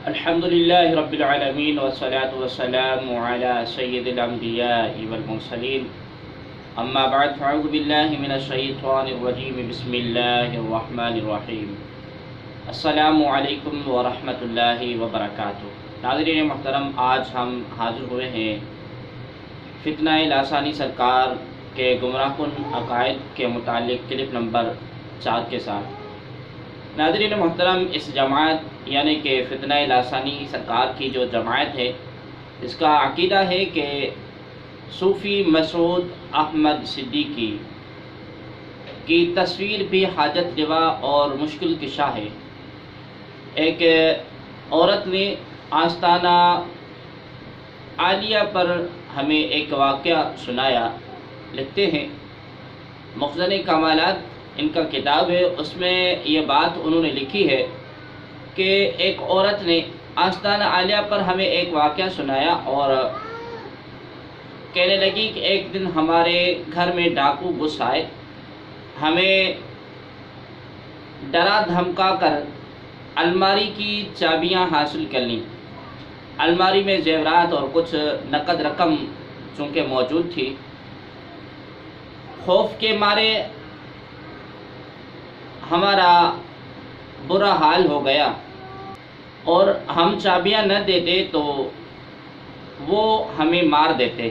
الحمدللہ رب العالمین والصلاة والسلام علی سید الانبیاء والمرسلین اما بعد فاعوذ باللہ من الشیطان الرجیم بسم اللہ الرحمن الرحیم السلام علیکم ورحمۃ اللہ وبرکاتہ۔ ناظرین محترم، آج ہم حاضر ہوئے ہیں فتنہ لاسانی سرکار کے گمراہ کن عقائد کے متعلق کلپ نمبر 4 کے ساتھ۔ ناظرین محترم، اس جماعت یعنی کہ فتنہ لاسانی سرکار کی جو جماعت ہے، اس کا عقیدہ ہے کہ صوفی مسعود احمد صدیقی کی تصویر بھی حاجت روا اور مشکل کشا ہے۔ ایک عورت نے آستانہ عالیہ پر ہمیں ایک واقعہ سنایا۔ لکھتے ہیں، مخزن کمالات ان کا کتاب ہے، اس میں یہ بات انہوں نے لکھی ہے کہ ایک عورت نے آستانہ عالیہ پر ہمیں ایک واقعہ سنایا اور کہنے لگی کہ ایک دن ہمارے گھر میں ڈاکو گھس آئے، ہمیں ڈرا دھمکا کر الماری کی چابیاں حاصل کر لیں۔ الماری میں زیورات اور کچھ نقد رقم چونکہ موجود تھی۔ خوف کے مارے ہمارا برا حال ہو گیا اور ہم چابیاں نہ دیتے تو وہ ہمیں مار دیتے۔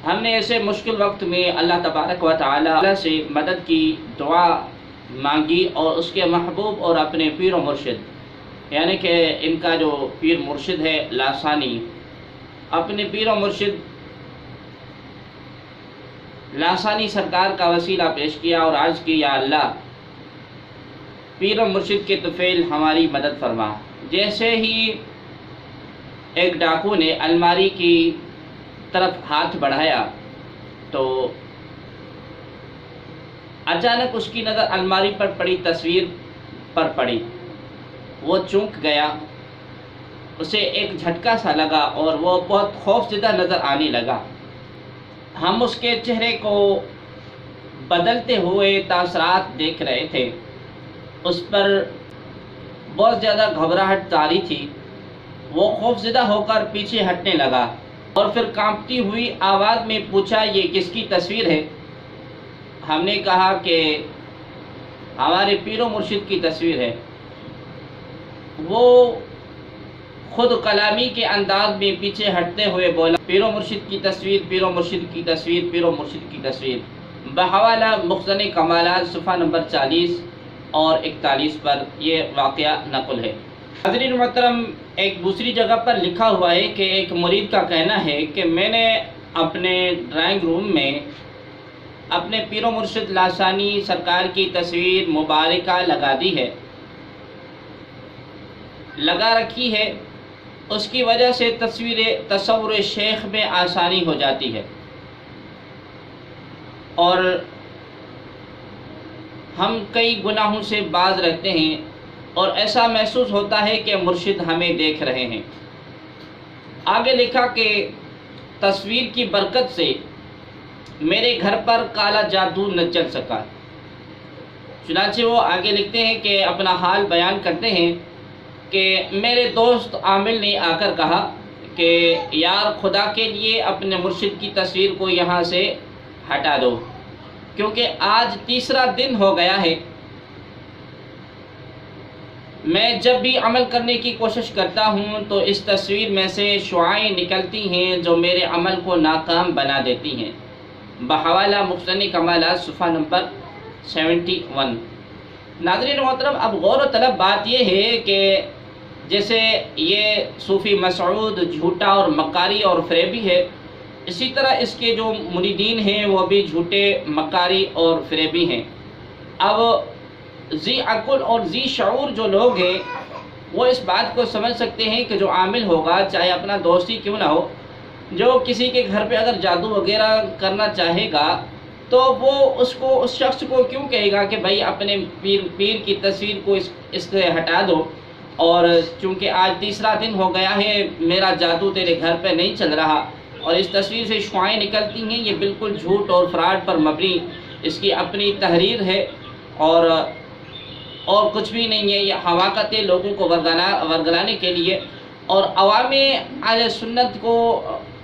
ہم نے ایسے مشکل وقت میں اللہ تبارک و تعالی سے مدد کی دعا مانگی اور اس کے محبوب اور اپنے پیر و مرشد یعنی کہ ان کا جو پیر مرشد ہے لاسانی، اپنے پیر و مرشد لاسانی سرکار کا وسیلہ پیش کیا اور عرض کی، یا اللہ، پیر و مرشد کے طفیل ہماری مدد فرما۔ جیسے ہی ایک ڈاکو نے الماری کی طرف ہاتھ بڑھایا تو اچانک اس کی نظر الماری پر پڑی تصویر پر پڑی۔ وہ چونک گیا، اسے ایک جھٹکا سا لگا اور وہ بہت خوفزدہ نظر آنے لگا۔ ہم اس کے چہرے کو بدلتے ہوئے تاثرات دیکھ رہے تھے۔ اس پر بہت زیادہ گھبراہٹ طاری تھی۔ وہ خوفزدہ ہو کر پیچھے ہٹنے لگا اور پھر کانپتی ہوئی آواز میں پوچھا، یہ کس کی تصویر ہے؟ ہم نے کہا کہ ہمارے پیر و مرشد کی تصویر ہے۔ وہ خود کلامی کے انداز میں پیچھے ہٹتے ہوئے بولا، پیر و مرشد کی تصویر، پیر و مرشد کی تصویر، پیر و مرشد کی تصویر۔ بحوالہ مخزن کمالات صفحہ نمبر 40 اور 41 پر یہ واقعہ نقل ہے۔ حضرین محترم، ایک دوسری جگہ پر لکھا ہوا ہے کہ ایک مرید کا کہنا ہے کہ میں نے اپنے ڈرائنگ روم میں اپنے پیر و مرشد لاسانی سرکار کی تصویر مبارکہ لگا رکھی ہے۔ اس کی وجہ سے تصور شیخ میں آسانی ہو جاتی ہے اور ہم کئی گناہوں سے باز رہتے ہیں اور ایسا محسوس ہوتا ہے کہ مرشد ہمیں دیکھ رہے ہیں۔ آگے لکھا کہ تصویر کی برکت سے میرے گھر پر کالا جادو نہ چل سکا۔ چنانچہ وہ آگے لکھتے ہیں کہ اپنا حال بیان کرتے ہیں کہ میرے دوست عامل نے آ کر کہا کہ یار، خدا کے لیے اپنے مرشد کی تصویر کو یہاں سے ہٹا دو، کیونکہ آج تیسرا دن ہو گیا ہے۔ میں جب بھی عمل کرنے کی کوشش کرتا ہوں تو اس تصویر میں سے شعاعیں نکلتی ہیں جو میرے عمل کو ناکام بنا دیتی ہیں۔ بحوالہ مخزن کمالات صفحہ نمبر 71۔ ناظرین محترم، اب غور و طلب بات یہ ہے کہ جیسے یہ صوفی مسعود جھوٹا اور مکاری اور فریبی ہے، اسی طرح اس کے جو مریدین ہیں وہ بھی جھوٹے، مکاری اور فریبی ہیں۔ اب ذی عقل اور ذی شعور جو لوگ ہیں وہ اس بات کو سمجھ سکتے ہیں کہ جو عامل ہوگا، چاہے اپنا دوست ہی کیوں نہ ہو، جو کسی کے گھر پہ اگر جادو وغیرہ کرنا چاہے گا تو وہ اس شخص کو کیوں کہے گا کہ بھائی اپنے پیر کی تصویر کو اس سے ہٹا دو، اور چونکہ آج تیسرا دن ہو گیا ہے، میرا جادو تیرے گھر پہ نہیں چل رہا اور اس تصویر سے شعاعیں نکلتی ہیں۔ یہ بالکل جھوٹ اور فراڈ پر مبنی اس کی اپنی تحریر ہے اور اور کچھ بھی نہیں ہے، یہ حماقتیں لوگوں کو ورگلانے کے لیے اور عوام اہل سنت کو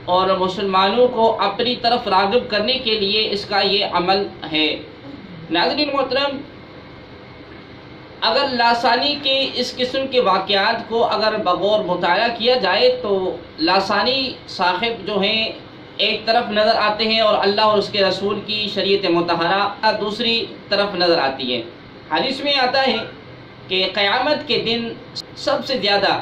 اور مسلمانوں کو اپنی طرف راغب کرنے کے لیے اس کا یہ عمل ہے۔ ناظرین محترم، اگر لاسانی کے اس قسم کے واقعات کو اگر بغور مطالعہ کیا جائے تو لاسانی صاحب جو ہیں ایک طرف نظر آتے ہیں اور اللہ اور اس کے رسول کی شریعت مطہرہ دوسری طرف نظر آتی ہے۔ حدیث میں آتا ہے کہ قیامت کے دن سب سے زیادہ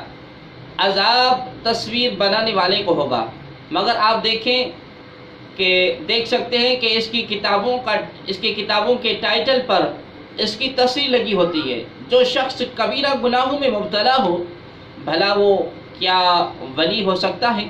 عذاب تصویر بنانے والے کو ہوگا، مگر آپ دیکھ سکتے ہیں کہ اس کی کتابوں کے ٹائٹل پر اس کی تصریح لگی ہوتی ہے، جو شخص کبیرہ گناہوں میں مبتلا ہو، بھلا وہ کیا ولی ہو سکتا ہے؟